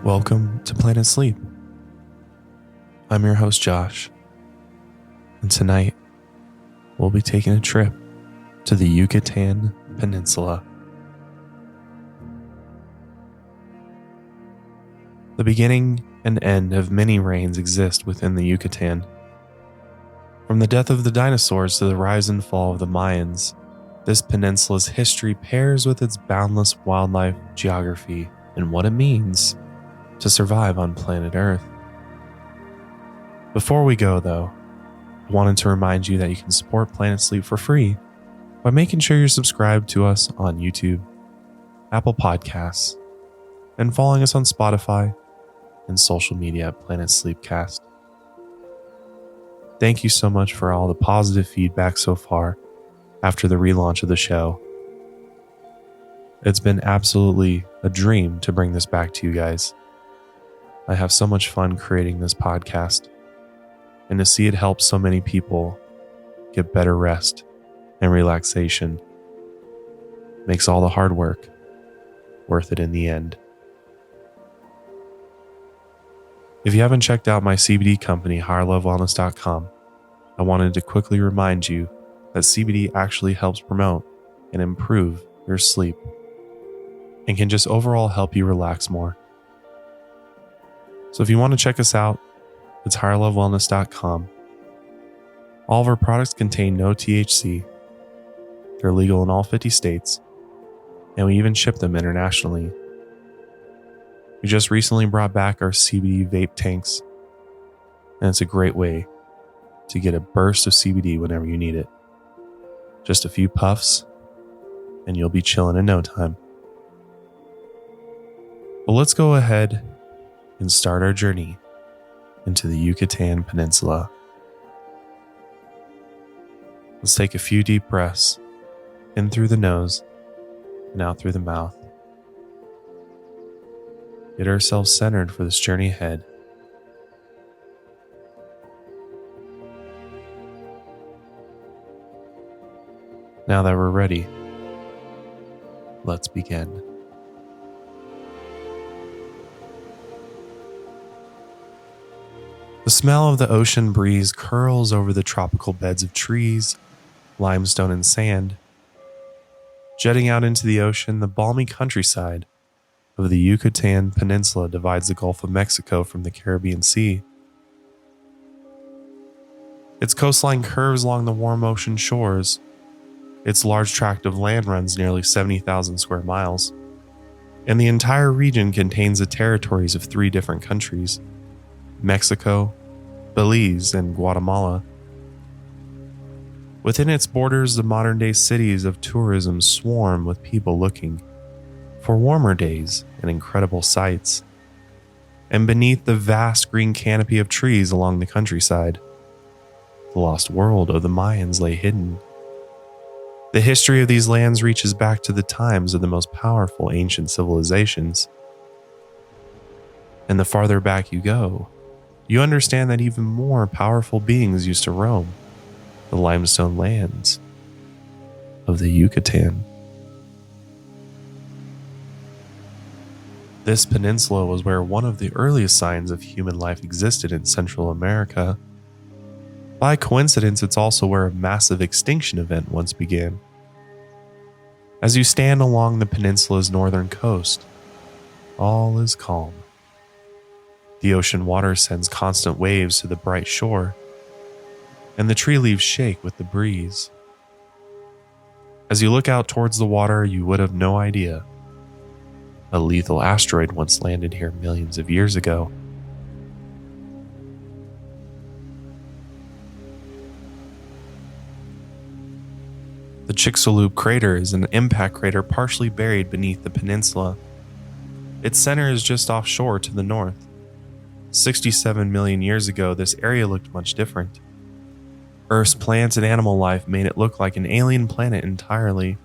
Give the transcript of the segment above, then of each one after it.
Welcome to Planet Sleep. I'm your host Josh, and tonight we'll be taking a trip to the Yucatan Peninsula. The beginning and end of many reigns exist within the Yucatan. From the death of the dinosaurs to the rise and fall of the Mayans, this peninsula's history pairs with its boundless wildlife, geography, and what it means to survive on planet Earth. Before we go though, I wanted to remind you that you can support Planet Sleep for free by making sure you're subscribed to us on YouTube, Apple Podcasts, and following us on Spotify and social media at Planet Sleepcast. Thank you so much for all the positive feedback so far after the relaunch of the show. It's been absolutely a dream to bring this back to you guys. I have so much fun creating this podcast, and to see it help so many people get better rest and relaxation makes all the hard work worth it in the end. If you haven't checked out my CBD company, higherlovewellness.com, I wanted to quickly remind you that CBD actually helps promote and improve your sleep and can just overall help you relax more. So if you want to check us out, it's higherlovewellness.com. All of our products contain no THC. They're legal in all 50 states, and we even ship them internationally. We just recently brought back our CBD vape tanks, and it's a great way to get a burst of CBD whenever you need it. Just a few puffs, and you'll be chilling in no time. But let's go ahead and start our journey into the Yucatan Peninsula. Let's take a few deep breaths in through the nose and out through the mouth. Get ourselves centered for this journey ahead. Now that we're ready, let's begin. The smell of the ocean breeze curls over the tropical beds of trees, limestone, and sand. Jetting out into the ocean, the balmy countryside of the Yucatan Peninsula divides the Gulf of Mexico from the Caribbean Sea. Its coastline curves along the warm ocean shores. Its large tract of land runs nearly 70,000 square miles, and the entire region contains the territories of 3 different countries: Mexico, Belize, and Guatemala. Within its borders, the modern-day cities of tourism swarm with people looking for warmer days and incredible sights. And beneath the vast green canopy of trees along the countryside, the lost world of the Mayans lay hidden. The history of these lands reaches back to the times of the most powerful ancient civilizations. And the farther back you go, you understand that even more powerful beings used to roam the limestone lands of the Yucatan. This peninsula was where one of the earliest signs of human life existed in Central America. By coincidence, it's also where a massive extinction event once began. As you stand along the peninsula's northern coast, all is calm. The ocean water sends constant waves to the bright shore, and the tree leaves shake with the breeze. As you look out towards the water, you would have no idea a lethal asteroid once landed here millions of years ago. The Chicksaloop Crater is an impact crater partially buried beneath the peninsula. Its center is just offshore to the north. 67 million years ago, this area looked much different. Earth's plants and animal life made it look like an alien planet entirely.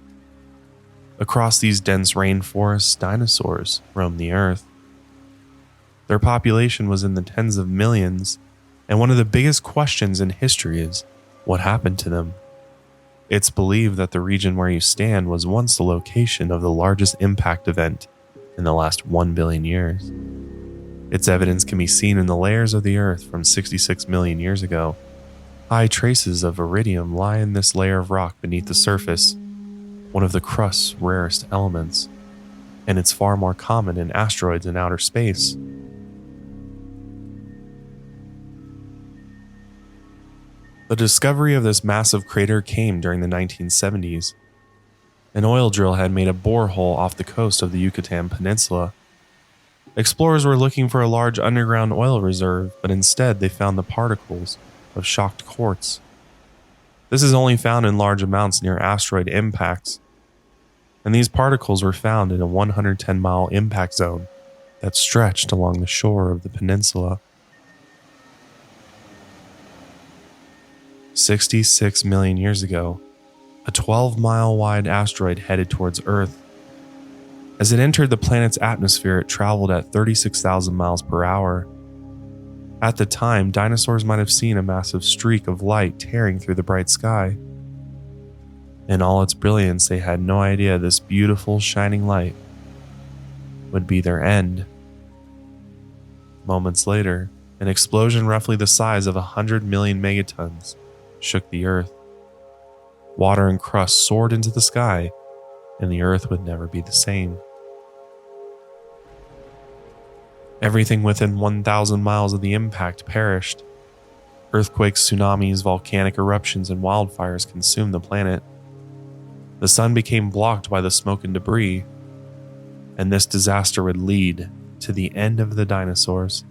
Across these dense rainforests, dinosaurs roamed the Earth. Their population was in the tens of millions, and one of the biggest questions in history is, what happened to them? It's believed that the region where you stand was once the location of the largest impact event in the last 1 billion years. Its evidence can be seen in the layers of the Earth from 66 million years ago. High traces of iridium lie in this layer of rock beneath the surface, one of the crust's rarest elements, and it's far more common in asteroids in outer space. The discovery of this massive crater came during the 1970s. An oil drill had made a borehole off the coast of the Yucatan Peninsula. Explorers were looking for a large underground oil reserve, but instead they found the particles of shocked quartz. This is only found in large amounts near asteroid impacts, and these particles were found in a 110-mile impact zone that stretched along the shore of the peninsula. 66 million years ago, a 12-mile wide asteroid headed towards Earth. As it entered the planet's atmosphere, it traveled at 36,000 miles per hour. At the time, dinosaurs might have seen a massive streak of light tearing through the bright sky. In all its brilliance, they had no idea this beautiful, shining light would be their end. Moments later, an explosion roughly the size of 100 million megatons shook the Earth. Water and crust soared into the sky, and the Earth would never be the same. Everything within 1,000 miles of the impact perished. Earthquakes, tsunamis, volcanic eruptions, and wildfires consumed the planet. The sun became blocked by the smoke and debris, and this disaster would lead to the end of the dinosaurs.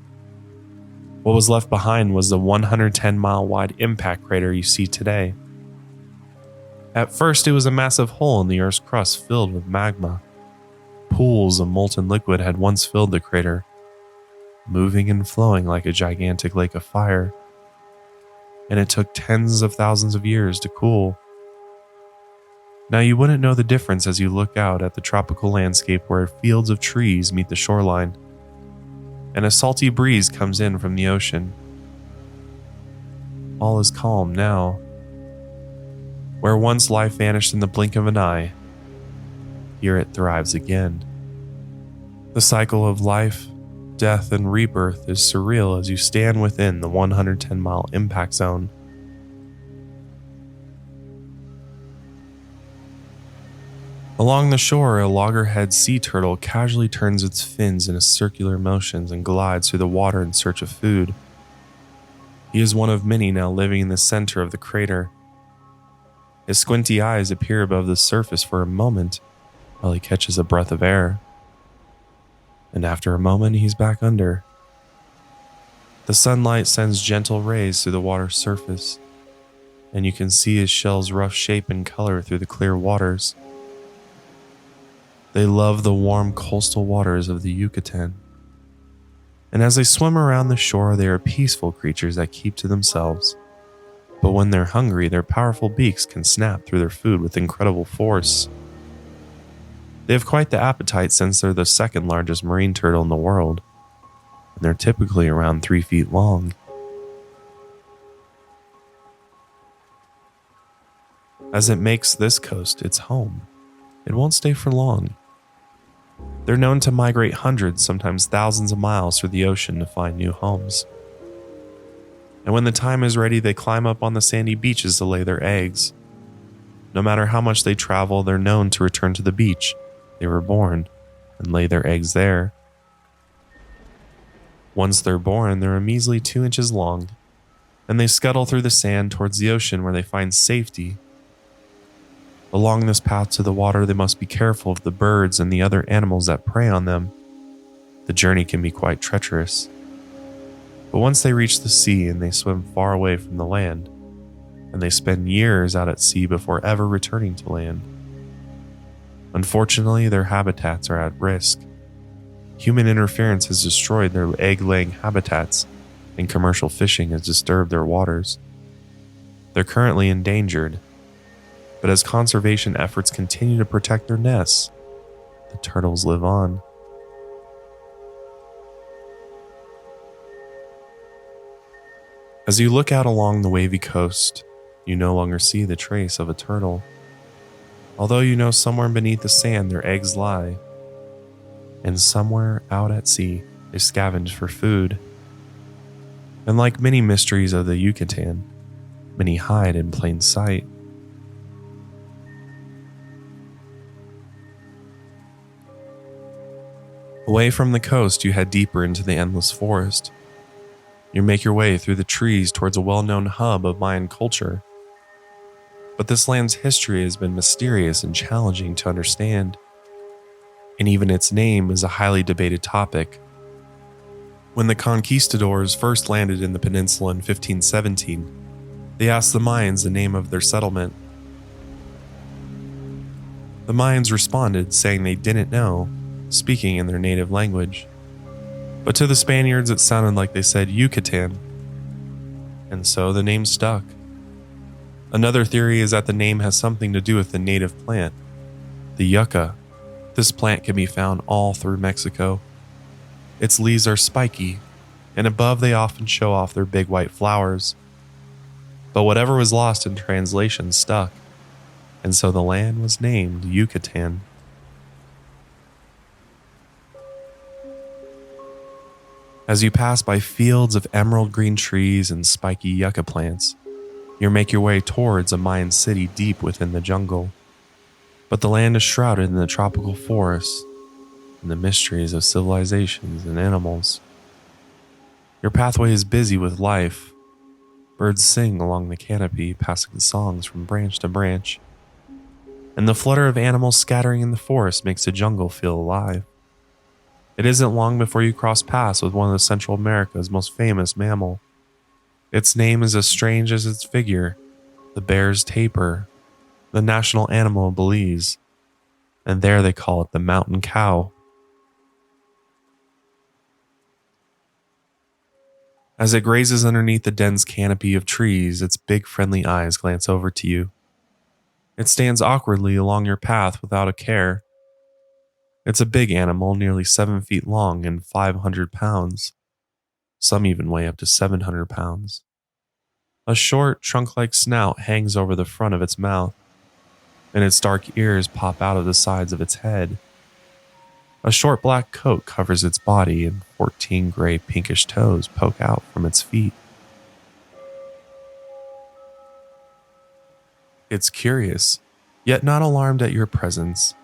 What was left behind was the 110-mile wide impact crater you see today. At first, it was a massive hole in the Earth's crust filled with magma. Pools of molten liquid had once filled the crater, moving and flowing like a gigantic lake of fire, and it took tens of thousands of years to cool. Now you wouldn't know the difference as you look out at the tropical landscape where fields of trees meet the shoreline, and a salty breeze comes in from the ocean. All is calm now. Where once life vanished in the blink of an eye, here it thrives again. The cycle of life, death, and rebirth is surreal as you stand within the 110-mile impact zone. Along the shore, a loggerhead sea turtle casually turns its fins in circular motions and glides through the water in search of food. He is one of many now living in the center of the crater. His squinty eyes appear above the surface for a moment while he catches a breath of air. And after a moment, he's back under. The sunlight sends gentle rays through the water's surface, and you can see his shell's rough shape and color through the clear waters. They love the warm coastal waters of the Yucatan. And as they swim around the shore, they are peaceful creatures that keep to themselves. But when they're hungry, their powerful beaks can snap through their food with incredible force. They have quite the appetite since they're the second largest marine turtle in the world, and they're typically around 3 feet long. As it makes this coast its home, it won't stay for long. They're known to migrate hundreds, sometimes thousands of miles through the ocean to find new homes. And when the time is ready, they climb up on the sandy beaches to lay their eggs. No matter how much they travel, they're known to return to the beach they were born and lay their eggs there. Once they're born, they're a measly 2 inches long, and they scuttle through the sand towards the ocean where they find safety. Along this path to the water, they must be careful of the birds and the other animals that prey on them. The journey can be quite treacherous. But once they reach the sea and they swim far away from the land, and they spend years out at sea before ever returning to land. Unfortunately, their habitats are at risk. Human interference has destroyed their egg-laying habitats, and commercial fishing has disturbed their waters. They're currently endangered, but as conservation efforts continue to protect their nests, the turtles live on. As you look out along the wavy coast, you no longer see the trace of a turtle. Although you know somewhere beneath the sand their eggs lie, and somewhere out at sea, They scavenge for food. And like many mysteries of the Yucatan, many hide in plain sight. Away from the coast, you head deeper into the endless forest. You make your way through the trees towards a well-known hub of Mayan culture. But this land's history has been mysterious and challenging to understand, and even its name is a highly debated topic. When the conquistadors first landed in the peninsula in 1517, they asked the Mayans the name of their settlement. The Mayans responded saying they didn't know, speaking in their native language. But to the Spaniards it sounded like they said Yucatan, and so the name stuck. Another theory is that the name has something to do with the native plant, the yucca. This plant can be found all through Mexico. Its leaves are spiky, and above they often show off their big white flowers. But whatever was lost in translation stuck, and so the land was named Yucatan. As you pass by fields of emerald green trees and spiky yucca plants, you make your way towards a Mayan city deep within the jungle. But the land is shrouded in the tropical forests and the mysteries of civilizations and animals. Your pathway is busy with life. Birds sing along the canopy, passing songs from branch to branch. And the flutter of animals scattering in the forest makes the jungle feel alive. It isn't long before you cross paths with one of Central America's most famous mammal. Its name is as strange as its figure, the bear's tapir, the national animal of Belize, and there they call it the mountain cow. As it grazes underneath the dense canopy of trees, its big friendly eyes glance over to you. It stands awkwardly along your path without a care. It's a big animal, nearly 7 feet long and 500 pounds. Some even weigh up to 700 pounds. A short, trunk-like snout hangs over the front of its mouth, and its dark ears pop out of the sides of its head. A short black coat covers its body, and 14 gray pinkish toes poke out from its feet. It's curious, yet not alarmed at your presence.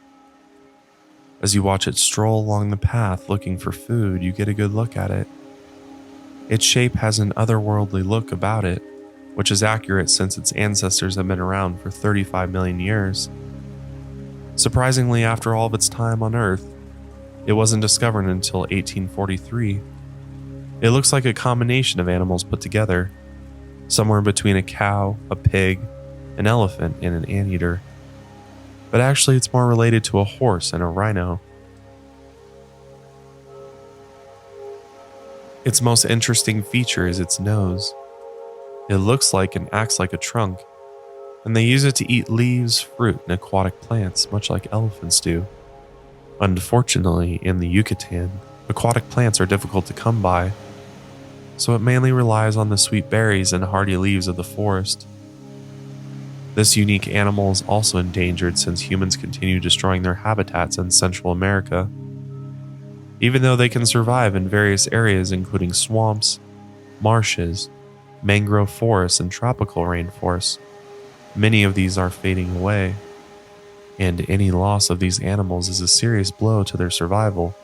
As you watch it stroll along the path looking for food, you get a good look at it. Its shape has an otherworldly look about it, which is accurate since its ancestors have been around for 35 million years. Surprisingly, after all of its time on Earth, it wasn't discovered until 1843. It looks like a combination of animals put together, somewhere between a cow, a pig, an elephant, and an anteater. But actually it's more related to a horse and a rhino. Its most interesting feature is its nose. It looks like and acts like a trunk, and they use it to eat leaves, fruit, and aquatic plants, much like elephants do. Unfortunately, in the Yucatan, aquatic plants are difficult to come by, so it mainly relies on the sweet berries and hardy leaves of the forest. This unique animal is also endangered since humans continue destroying their habitats in Central America. Even though they can survive in various areas including swamps, marshes, mangrove forests, and tropical rainforests, many of these are fading away, and any loss of these animals is a serious blow to their survival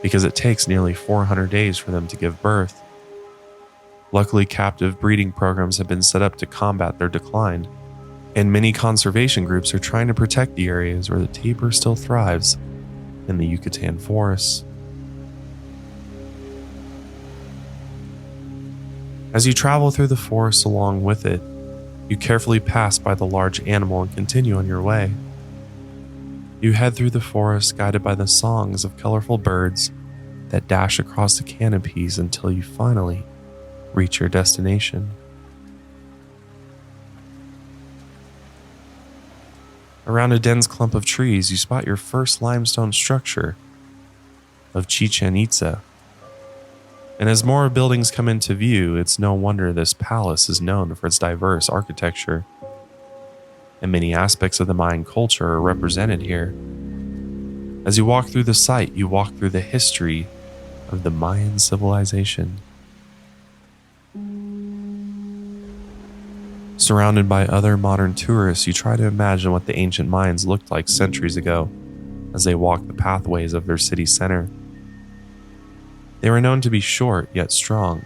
because it takes nearly 400 days for them to give birth. Luckily, captive breeding programs have been set up to combat their decline, and many conservation groups are trying to protect the areas where the tapir still thrives in the Yucatan forests. As you travel through the forest along with it, you carefully pass by the large animal and continue on your way. You head through the forest guided by the songs of colorful birds that dash across the canopies until you finally reach your destination. Around a dense clump of trees, you spot your first limestone structure of Chichen Itza. And as more buildings come into view, it's no wonder this palace is known for its diverse architecture. And many aspects of the Mayan culture are represented here. As you walk through the site, you walk through the history of the Mayan civilization. Surrounded by other modern tourists, you try to imagine what the ancient Mayans looked like centuries ago as they walked the pathways of their city center. They were known to be short yet strong.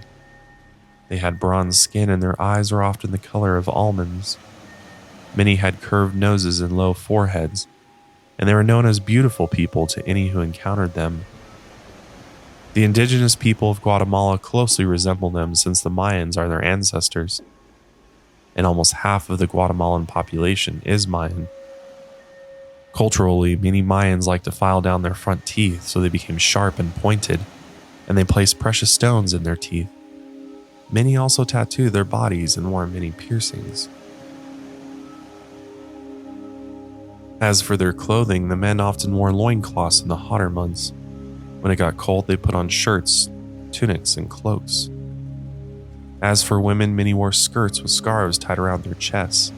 They had bronze skin and their eyes were often the color of almonds. Many had curved noses and low foreheads, and they were known as beautiful people to any who encountered them. The indigenous people of Guatemala closely resemble them since the Mayans are their ancestors, and almost half of the Guatemalan population is Mayan. Culturally, many Mayans like to file down their front teeth so they became sharp and pointed, and they placed precious stones in their teeth. Many also tattooed their bodies and wore many piercings. As for their clothing, the men often wore loincloths in the hotter months. When it got cold, they put on shirts, tunics, and cloaks. As for women, many wore skirts with scarves tied around their chests.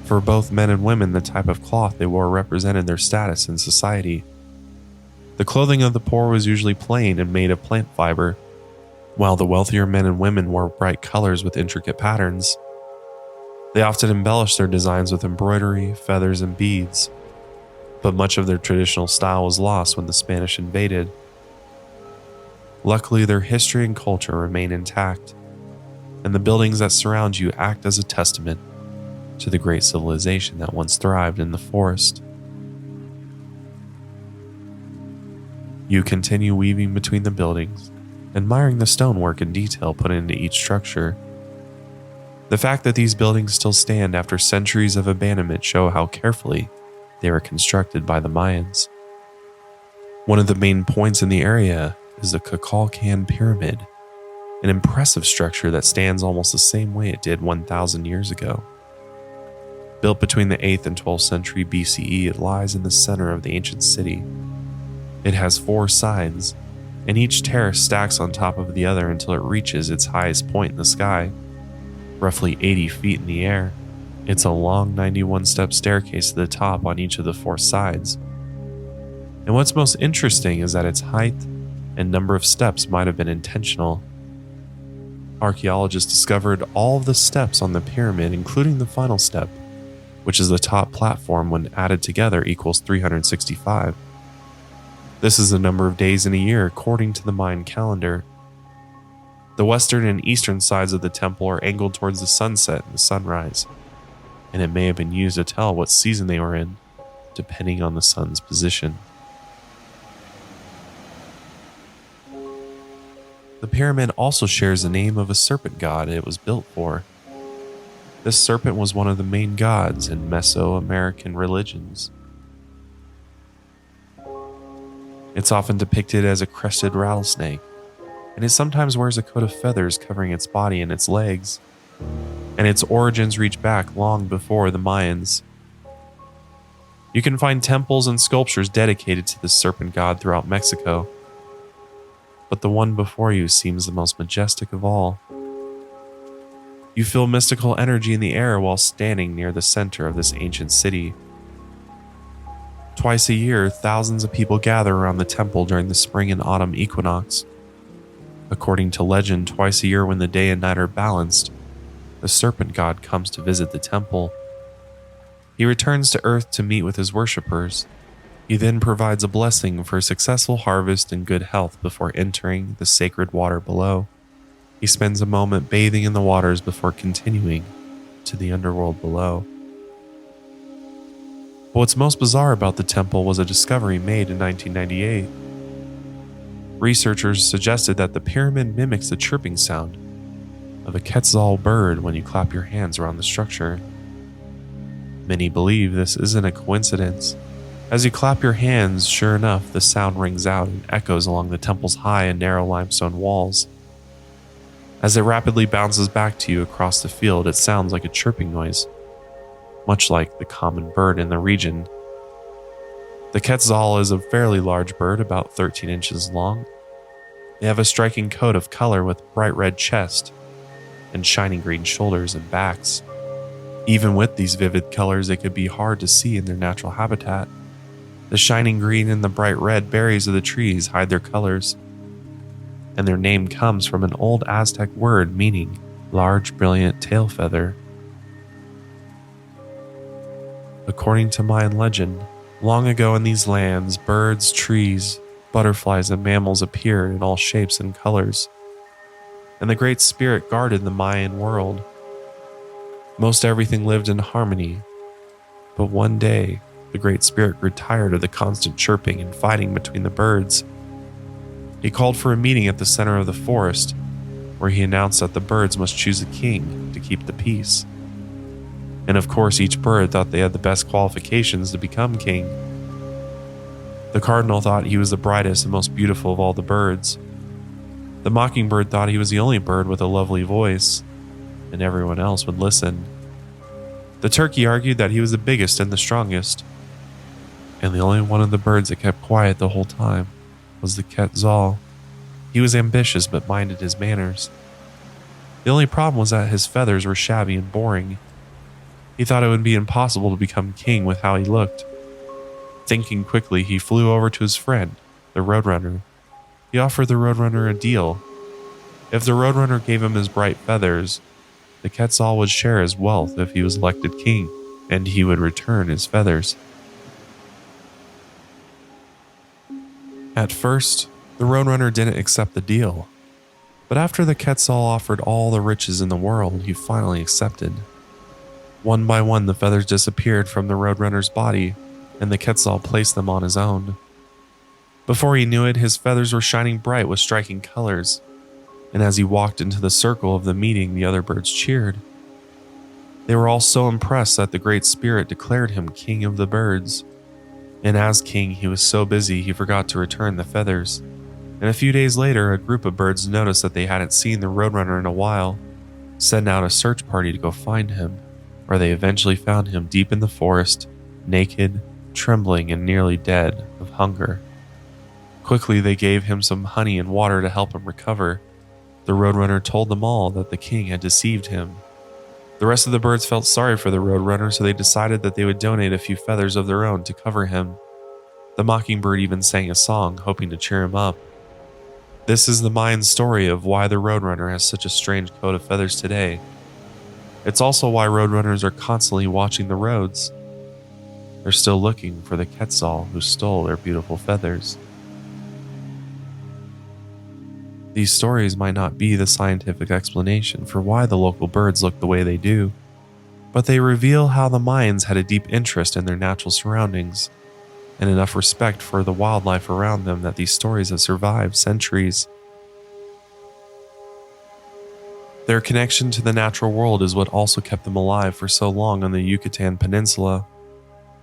For both men and women, the type of cloth they wore represented their status in society. The clothing of the poor was usually plain and made of plant fiber, while the wealthier men and women wore bright colors with intricate patterns. They often embellished their designs with embroidery, feathers, and beads, but much of their traditional style was lost when the Spanish invaded. Luckily, their history and culture remain intact, and the buildings that surround you act as a testament to the great civilization that once thrived in the forest. You continue weaving between the buildings, admiring the stonework and detail put into each structure. The fact that these buildings still stand after centuries of abandonment show how carefully they were constructed by the Mayans. One of the main points in the area is the Cacao Can Pyramid, an impressive structure that stands almost the same way it did 1,000 years ago. Built between the 8th and 12th century BCE, it lies in the center of the ancient city. It has 4 sides, and each terrace stacks on top of the other until it reaches its highest point in the sky, roughly 80 feet in the air. It's a long 91-step staircase to the top on each of the 4 sides. And what's most interesting is that its height and number of steps might have been intentional. Archaeologists discovered all of the steps on the pyramid, including the final step, which is the top platform when added together equals 365. This is the number of days in a year according to the Mayan calendar. The western and eastern sides of the temple are angled towards the sunset and the sunrise, and it may have been used to tell what season they were in, depending on the sun's position. The pyramid also shares the name of a serpent god it was built for. This serpent was one of the main gods in Mesoamerican religions. It's often depicted as a crested rattlesnake, and it sometimes wears a coat of feathers covering its body and its legs, and its origins reach back long before the Mayans. You can find temples and sculptures dedicated to this serpent god throughout Mexico, but the one before you seems the most majestic of all. You feel mystical energy in the air while standing near the center of this ancient city. Twice a year, thousands of people gather around the temple during the spring and autumn equinox. According to legend, twice a year when the day and night are balanced, the serpent god comes to visit the temple. He returns to Earth to meet with his worshippers. He then provides a blessing for a successful harvest and good health before entering the sacred water below. He spends a moment bathing in the waters before continuing to the underworld below. But what's most bizarre about the temple was a discovery made in 1998. Researchers suggested that the pyramid mimics the chirping sound of a Quetzal bird when you clap your hands around the structure. Many believe this isn't a coincidence. As you clap your hands, sure enough, the sound rings out and echoes along the temple's high and narrow limestone walls. As it rapidly bounces back to you across the field, it sounds like a chirping noise, much like the common bird in the region. The Quetzal is a fairly large bird, about 13 inches long. They have a striking coat of color with bright red chest and shining green shoulders and backs. Even with these vivid colors, it could be hard to see in their natural habitat. The shining green and the bright red berries of the trees hide their colors. and their name comes from an old Aztec word meaning large, brilliant tail feather. According to Mayan legend, long ago in these lands, birds, trees, butterflies, and mammals appeared in all shapes and colors, and the Great Spirit guarded the Mayan world. Most everything lived in harmony, but one day, the Great Spirit grew tired of the constant chirping and fighting between the birds. He called for a meeting at the center of the forest, where he announced that the birds must choose a king to keep the peace. And of course, each bird thought they had the best qualifications to become king. The cardinal thought he was the brightest and most beautiful of all the birds. The mockingbird thought he was the only bird with a lovely voice, and everyone else would listen. The turkey argued that he was the biggest and the strongest, and the only one of the birds that kept quiet the whole time was the Quetzal. He was ambitious but minded his manners. The only problem was that his feathers were shabby and boring. He thought it would be impossible to become king with how he looked. Thinking quickly, he flew over to his friend, the Roadrunner. He offered the Roadrunner a deal. If the Roadrunner gave him his bright feathers, the Quetzal would share his wealth if he was elected king, and he would return his feathers. At first, the Roadrunner didn't accept the deal, but after the Quetzal offered all the riches in the world, he finally accepted. One by one, the feathers disappeared from the Roadrunner's body, and the Quetzal placed them on his own. Before he knew it, his feathers were shining bright with striking colors, and as he walked into the circle of the meeting, the other birds cheered. They were all so impressed that the Great Spirit declared him king of the birds. And as king, he was so busy he forgot to return the feathers. And a few days later, a group of birds noticed that they hadn't seen the Roadrunner in a while, sent out a search party to go find him, where they eventually found him deep in the forest, naked, trembling, and nearly dead of hunger. Quickly, they gave him some honey and water to help him recover. The Roadrunner told them all that the king had deceived him. The rest of the birds felt sorry for the Roadrunner, so they decided that they would donate a few feathers of their own to cover him. The mockingbird even sang a song, hoping to cheer him up. This is the Mayan story of why the Roadrunner has such a strange coat of feathers today. It's also why Roadrunners are constantly watching the roads. They're still looking for the Quetzal who stole their beautiful feathers. These stories might not be the scientific explanation for why the local birds look the way they do, but they reveal how the Mayans had a deep interest in their natural surroundings and enough respect for the wildlife around them that these stories have survived centuries. Their connection to the natural world is what also kept them alive for so long on the Yucatan Peninsula.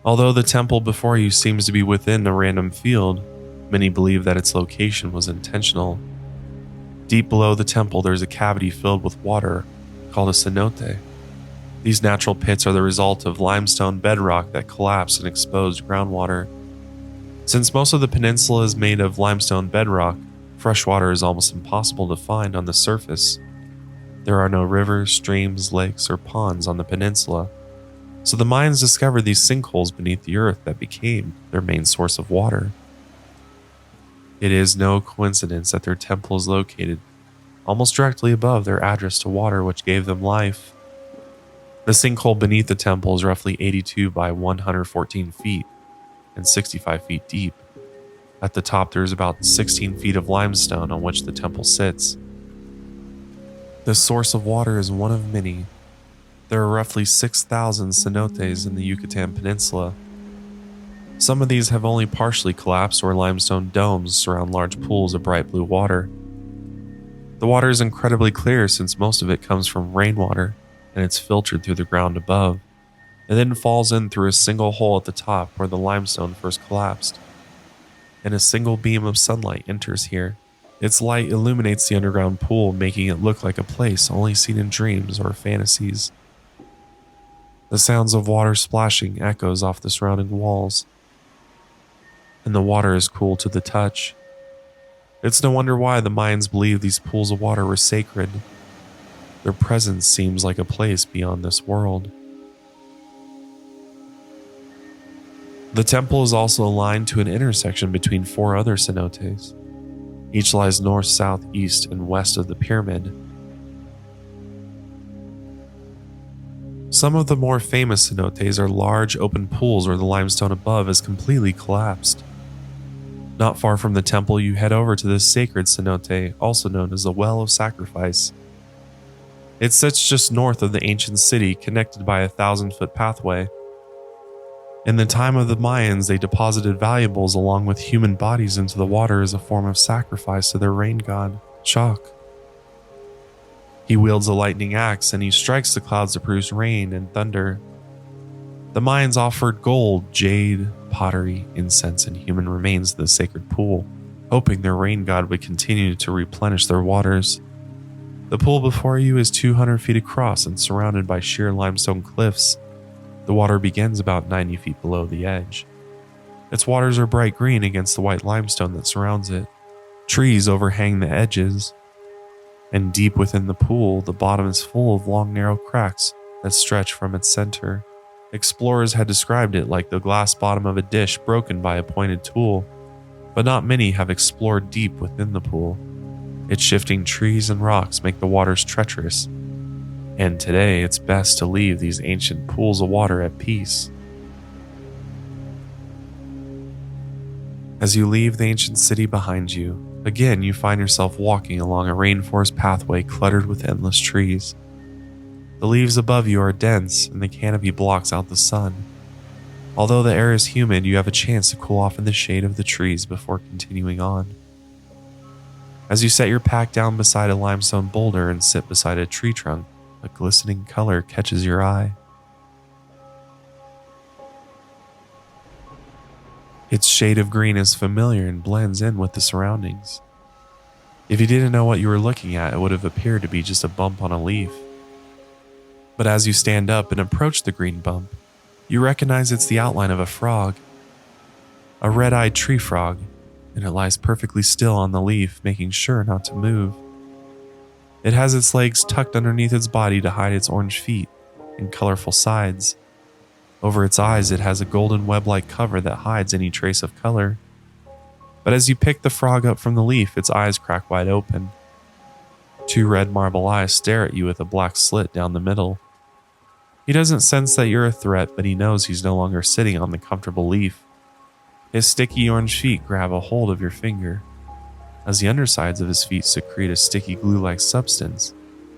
Although the temple before you seems to be within a random field, many believe that its location was intentional. Deep below the temple, there's a cavity filled with water called a cenote. These natural pits are the result of limestone bedrock that collapsed and exposed groundwater. Since most of the peninsula is made of limestone bedrock, fresh water is almost impossible to find on the surface. There are no rivers, streams, lakes, or ponds on the peninsula, so the Mayans discovered these sinkholes beneath the earth that became their main source of water. It is no coincidence that their temple is located almost directly above their address to water which gave them life. The sinkhole beneath the temple is roughly 82 by 114 feet and 65 feet deep. At the top, there is about 16 feet of limestone on which the temple sits. This source of water is one of many. There are roughly 6,000 cenotes in the Yucatan Peninsula. Some of these have only partially collapsed, or limestone domes surround large pools of bright blue water. The water is incredibly clear since most of it comes from rainwater, and it's filtered through the ground above, and then falls in through a single hole at the top where the limestone first collapsed. And a single beam of sunlight enters here. Its light illuminates the underground pool, making it look like a place only seen in dreams or fantasies. The sounds of water splashing echoes off the surrounding walls, and the water is cool to the touch. It's no wonder why the Mayans believed these pools of water were sacred. Their presence seems like a place beyond this world. The temple is also aligned to an intersection between 4 other cenotes. Each lies north, south, east, and west of the pyramid. Some of the more famous cenotes are large open pools where the limestone above is completely collapsed. Not far from the temple, you head over to this sacred cenote, also known as the Well of Sacrifice. It sits just north of the ancient city, connected by a 1,000-foot pathway. In the time of the Mayans, they deposited valuables along with human bodies into the water as a form of sacrifice to their rain god, Shak. He wields a lightning axe and he strikes the clouds to produce rain and thunder. The Mayans offered gold, jade, pottery, incense, and human remains to the sacred pool, hoping their rain god would continue to replenish their waters. The pool before you is 200 feet across and surrounded by sheer limestone cliffs. The water begins about 90 feet below the edge. Its waters are bright green against the white limestone that surrounds it. Trees overhang the edges. And deep within the pool, the bottom is full of long, narrow cracks that stretch from its center. Explorers had described it like the glass bottom of a dish broken by a pointed tool, but not many have explored deep within the pool. Its shifting trees and rocks make the waters treacherous, and today it's best to leave these ancient pools of water at peace. As you leave the ancient city behind you, again you find yourself walking along a rainforest pathway cluttered with endless trees. The leaves above you are dense and the canopy blocks out the sun. Although the air is humid, you have a chance to cool off in the shade of the trees before continuing on. As you set your pack down beside a limestone boulder and sit beside a tree trunk, a glistening color catches your eye. Its shade of green is familiar and blends in with the surroundings. If you didn't know what you were looking at, it would have appeared to be just a bump on a leaf. But as you stand up and approach the green bump, you recognize it's the outline of a frog. A red-eyed tree frog, and it lies perfectly still on the leaf, making sure not to move. It has its legs tucked underneath its body to hide its orange feet and colorful sides. Over its eyes, it has a golden web-like cover that hides any trace of color. But as you pick the frog up from the leaf, its eyes crack wide open. 2 red marble eyes stare at you with a black slit down the middle. He doesn't sense that you're a threat, but he knows he's no longer sitting on the comfortable leaf. His sticky orange feet grab a hold of your finger, as the undersides of his feet secrete a sticky glue-like substance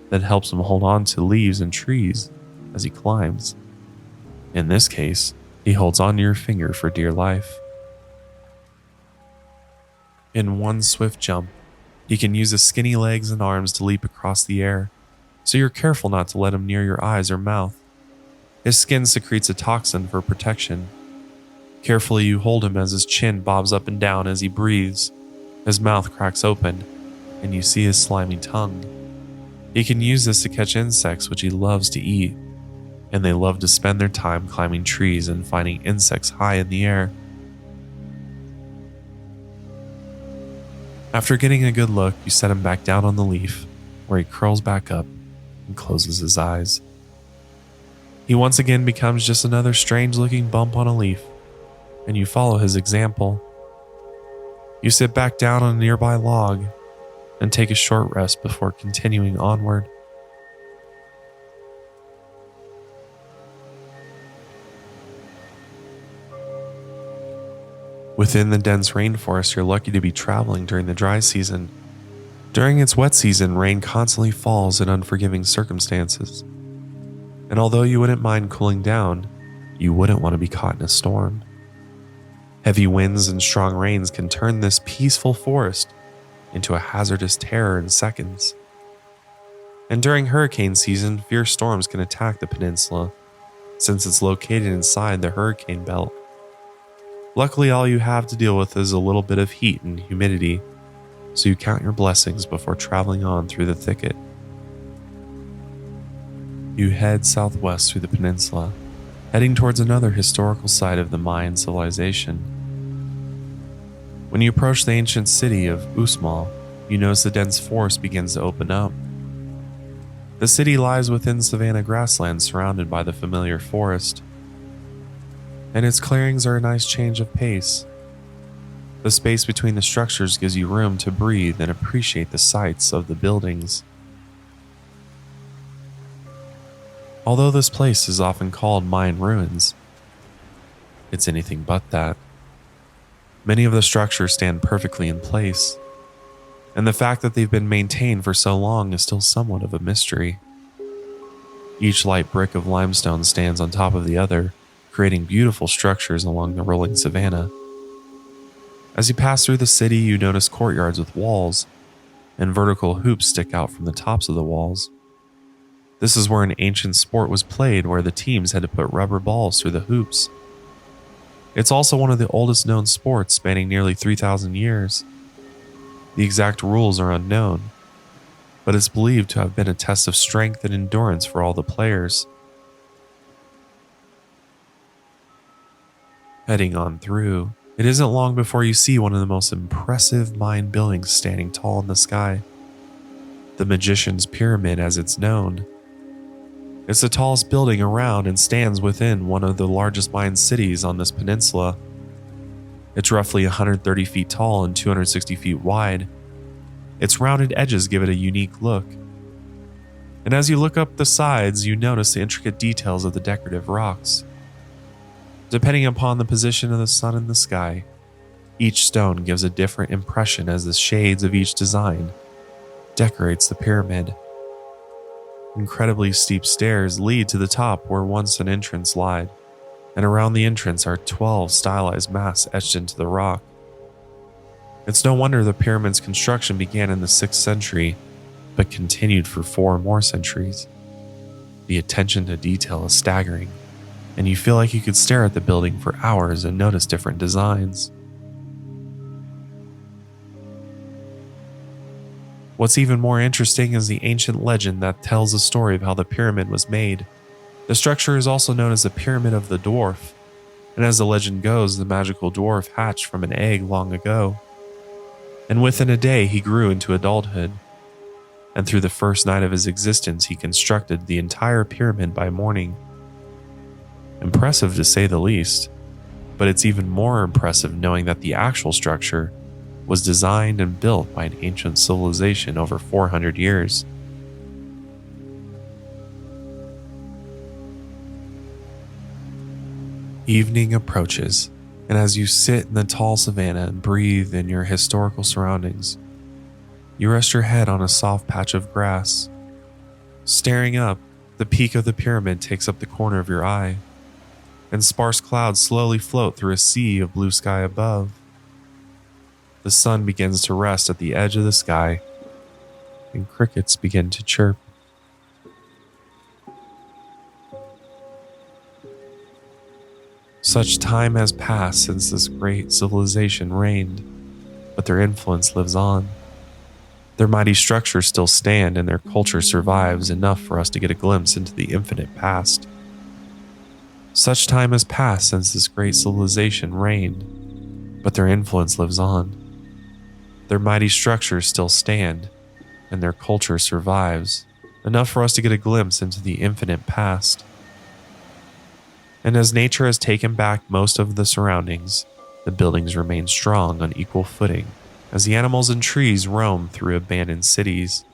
that helps him hold on to leaves and trees as he climbs. In this case, he holds onto your finger for dear life. In one swift jump, he can use his skinny legs and arms to leap across the air, so you're careful not to let him near your eyes or mouth. His skin secretes a toxin for protection. Carefully you hold him as his chin bobs up and down as he breathes. His mouth cracks open, and you see his slimy tongue. He can use this to catch insects, which he loves to eat, and they love to spend their time climbing trees and finding insects high in the air. After getting a good look, you set him back down on the leaf, where he curls back up and closes his eyes. He once again becomes just another strange-looking bump on a leaf, and you follow his example. You sit back down on a nearby log and take a short rest before continuing onward. Within the dense rainforest, you're lucky to be traveling during the dry season. During its wet season, rain constantly falls in unforgiving circumstances. And although you wouldn't mind cooling down, you wouldn't want to be caught in a storm. Heavy winds and strong rains can turn this peaceful forest into a hazardous terror in seconds. And during hurricane season, fierce storms can attack the peninsula, since it's located inside the hurricane belt. Luckily, all you have to deal with is a little bit of heat and humidity, so you count your blessings before traveling on through the thicket. You head southwest through the peninsula, heading towards another historical site of the Mayan civilization. When you approach the ancient city of Uxmal, you notice the dense forest begins to open up. The city lies within savanna grasslands surrounded by the familiar forest, and its clearings are a nice change of pace. The space between the structures gives you room to breathe and appreciate the sights of the buildings. Although this place is often called Mayan ruins, it's anything but that. Many of the structures stand perfectly in place, and the fact that they've been maintained for so long is still somewhat of a mystery. Each light brick of limestone stands on top of the other, creating beautiful structures along the rolling savanna. As you pass through the city, you notice courtyards with walls, and vertical hoops stick out from the tops of the walls. This is where an ancient sport was played, where the teams had to put rubber balls through the hoops. It's also one of the oldest known sports, spanning nearly 3,000 years. The exact rules are unknown, but it's believed to have been a test of strength and endurance for all the players. Heading on through, it isn't long before you see one of the most impressive Mayan buildings standing tall in the sky. The Magician's Pyramid, as it's known. It's the tallest building around and stands within one of the largest Mayan cities on this peninsula. It's roughly 130 feet tall and 260 feet wide. Its rounded edges give it a unique look. And as you look up the sides, you notice the intricate details of the decorative rocks. Depending upon the position of the sun in the sky, each stone gives a different impression as the shades of each design decorates the pyramid. Incredibly steep stairs lead to the top where once an entrance lied, and around the entrance are 12 stylized masks etched into the rock. It's no wonder the pyramid's construction began in the 6th century, but continued for 4 more centuries. The attention to detail is staggering, and you feel like you could stare at the building for hours and notice different designs. What's even more interesting is the ancient legend that tells the story of how the pyramid was made. The structure is also known as the Pyramid of the Dwarf, and as the legend goes, the magical dwarf hatched from an egg long ago. And within a day he grew into adulthood, and through the first night of his existence he constructed the entire pyramid by morning. Impressive to say the least, but it's even more impressive knowing that the actual structure was designed and built by an ancient civilization over 400 years. Evening approaches, and as you sit in the tall savanna and breathe in your historical surroundings, you rest your head on a soft patch of grass. Staring up, the peak of the pyramid takes up the corner of your eye, and sparse clouds slowly float through a sea of blue sky above. The sun begins to rest at the edge of the sky, and crickets begin to chirp. Such time has passed since this great civilization reigned, but their influence lives on. Their mighty structures still stand, and their culture survives enough for us to get a glimpse into the infinite past. Such time has passed since this great civilization reigned, but their influence lives on. Their mighty structures still stand, and their culture survives, enough for us to get a glimpse into the infinite past. And as nature has taken back most of the surroundings, the buildings remain strong on equal footing as the animals and trees roam through abandoned cities.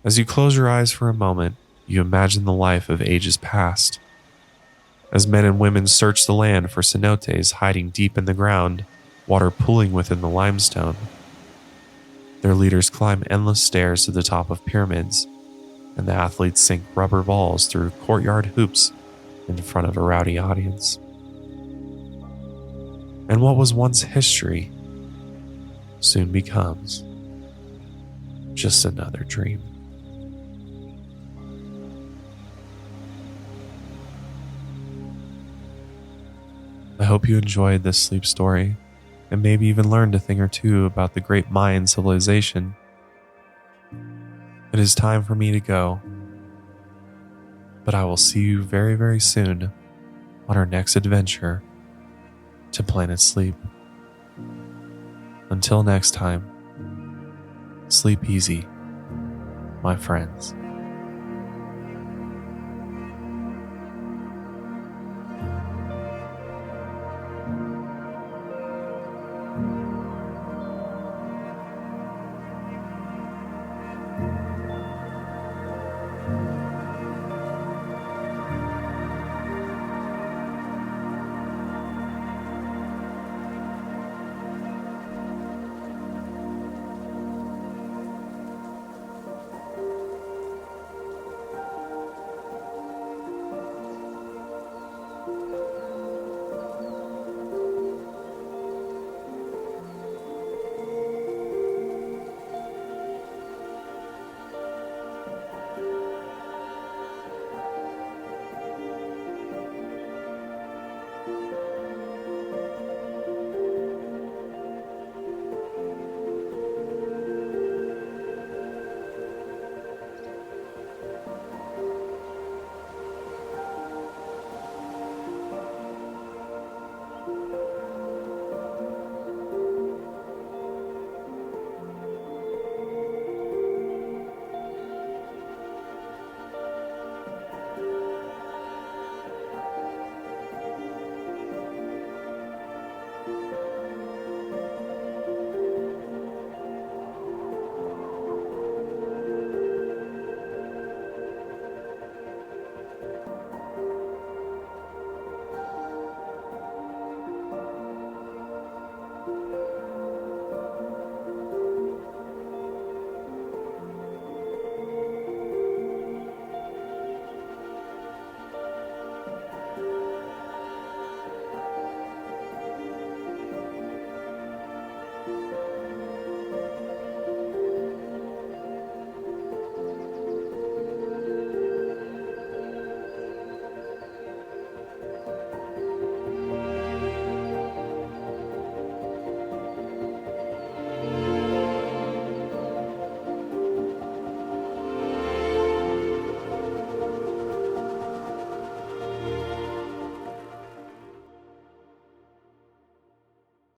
As you close your eyes for a moment, you imagine the life of ages past. As men and women search the land for cenotes hiding deep in the ground, water pooling within the limestone. Their leaders climb endless stairs to the top of pyramids, and the athletes sink rubber balls through courtyard hoops in front of a rowdy audience. And what was once history soon becomes just another dream. I hope you enjoyed this sleep story and maybe even learned a thing or two about the great Mayan civilization. It is time for me to go, but I will see you very, very soon on our next adventure to Planet Sleep. Until next time, sleep easy, my friends.